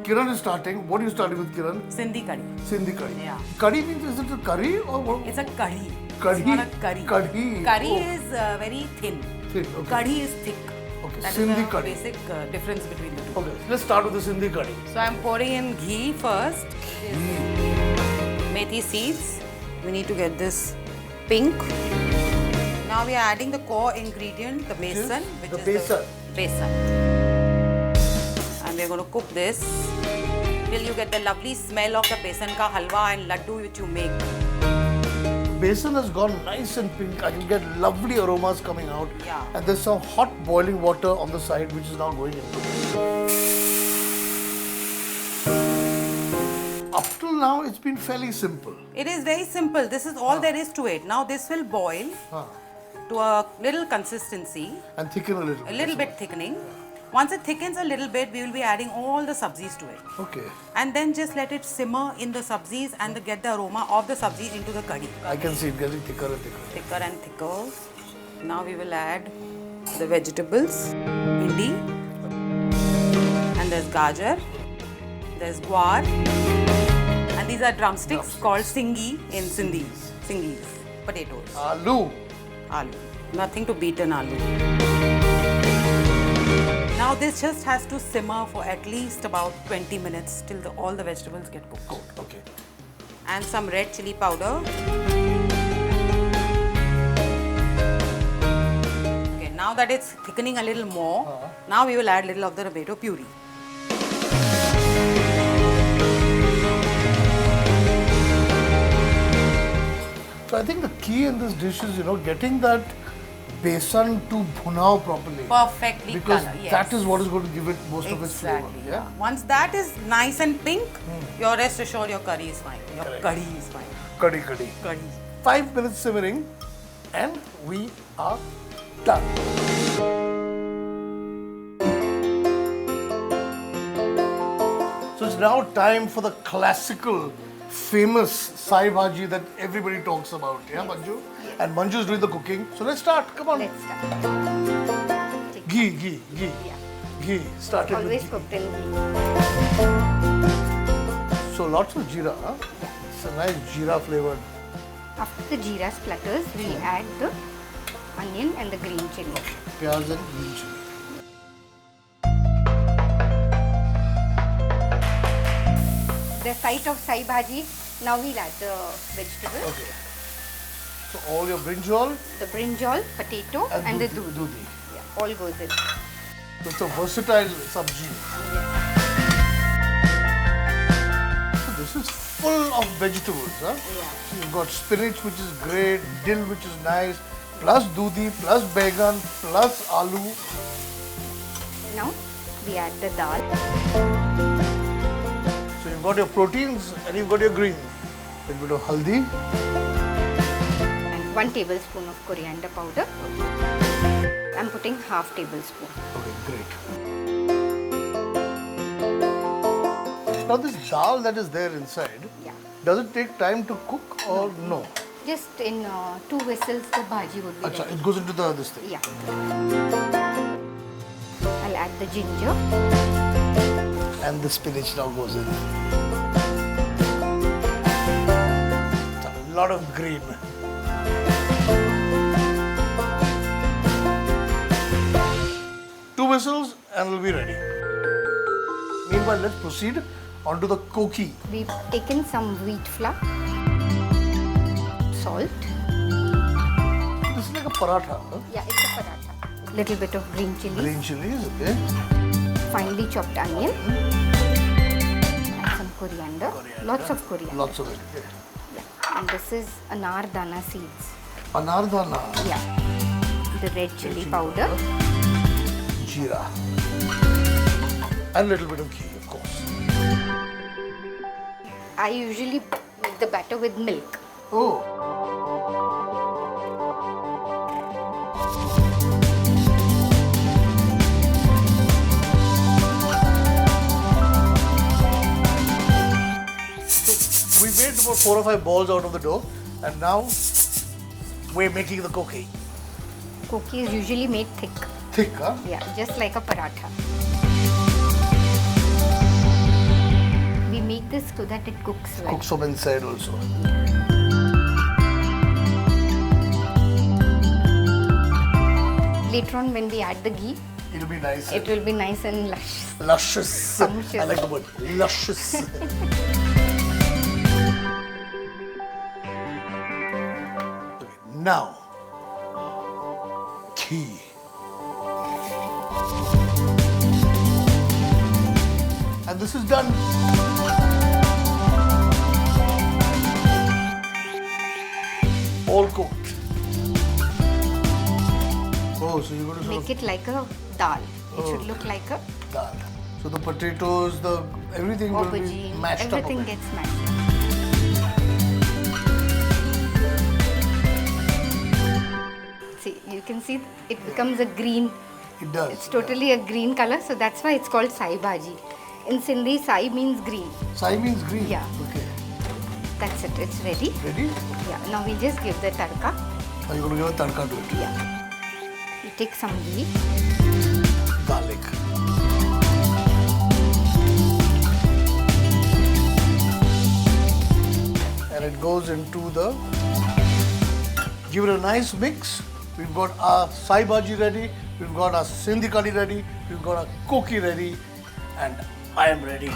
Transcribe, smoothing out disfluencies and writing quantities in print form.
Kiran is starting. What are you starting with, Kiran? Sindhi curry. Sindhi curry. Yeah. Curry means, is it a curry or what? It's a curry. Curry? It's not a curry. Curry. Curry Oh. is very thin. Thin, okay. Curry is thick. Okay, That Sindhi is the curry. basic difference between the two. Okay, let's start with the Sindhi curry. So I'm pouring in ghee first. Methi seeds. We need to get this pink. Now we are adding the core ingredient, the besan, which the is besan. the besan. And we're going to cook this till you get the lovely smell of the besan ka halwa and laddu which you make. Besan has gone nice and pink. I can get lovely aromas coming out. Yeah. And there's some hot boiling water on the side which is now going into it. Up till now, it's been fairly simple. It is very simple. This is all there is to it. Now this will boil to a little consistency, And thicken a little. a little bit thickening. Once it thickens a little bit, we will be adding all the sabzis to it. Okay. And then just let it simmer in the sabzis and get the aroma of the sabzis into the curry. I can see it getting thicker and thicker. Thicker and thicker. Now we will add the vegetables, bhindi, and there's gajar, there's guar, and these are drumsticks called singi in Sindhi. Singis, potatoes, Aloo. aloo. Nothing to beat an aloo. Now this just has to simmer for at least about 20 minutes till all the vegetables get cooked. Okay. And some red chili powder. Okay, now that it's thickening a little more, now we will add a little of the tomato puree. So I think the key in this dish is, getting that besan to bhunao properly. Perfectly Because colored, yes. that is what is going to give it most of its flavor. Exactly. Yeah? Once that is nice and pink, you're rest assured your curry is fine. Your Correct. curry is fine. Curry. Curry. 5 minutes simmering and we are done. So it's now time for the classical, famous sai bhaji that everybody talks about. Yeah, Manju? And Manju is doing the cooking. So let's start. Come on. Let's start. Ghee. Yeah. Ghee. Started Always with cooked in ghee. ghee. So lots of jeera. Huh? It's a nice jeera flavored. After the jeera splatters, we add the onion and the green chili. Pyaz and green chili. The sight of sai bhaji, now we'll add the vegetables. Okay. So all your brinjal The brinjal, potato and the doodh. doodhi. Yeah, all goes in. So it's a versatile sabji. So this is full of vegetables, huh? Yeah. So you've got spinach, which is great, dill, which is nice, plus doodhi, plus baigan, plus aloo. Now we add the dal. So you've got your proteins and you've got your greens. A bit of haldi. And 1 tablespoon of coriander powder. I'm putting half tablespoon. Okay, great. Now this dal that is there inside, Yeah. does it take time to cook or no? Just in 2 whistles, the bhaji would be Acha, ready. it goes into this thing. Yeah. I'll add the ginger. And the spinach now goes in. It's a lot of green. Two whistles and we'll be ready. Meanwhile, let's proceed onto the koki. We've taken some wheat flour, salt. This is like a paratha, huh? Yeah, it's a paratha. Little bit of green chili, Green chilies, okay. finely chopped onion, and some coriander. Lots of coriander. Lots of it. Okay. Yeah. And this is anardana seeds. Anardana, Yeah. The red chili powder. jeera, and a little bit of ghee, of course. I usually make the batter with milk. Oh. We made about 4 or 5 balls out of the dough, and now we're making the koki. Koki is usually made thick. Thick, huh? Yeah, just like a paratha. like this so that it cooks well. Cooks from inside also. Later on, when we add the ghee, It'll be nice. it will be nice and lush. Luscious. Sumptuous. I like the word. Luscious. Okay, now, ghee. And this is done. All cooked. Oh, so you're going to Make it like a dal. It should look like a dal. So the potatoes, everything will be aubergine. mashed Everything up. gets mashed. See, you can see it becomes a green. It does. It's totally a green color, so that's why it's called sai bhaji. In Sindhi, sai means green. Sai means green. Yeah. Okay. That's it. It's ready. Ready? Yeah. Now we just give the tadka. Are you going to give a tadka to it? Yeah. You take some ghee. Garlic. And it goes into the. Give it a nice mix. We've got our sai bhaji ready. We've got our Sindhi curry ready. We've got our koki ready. And I am ready.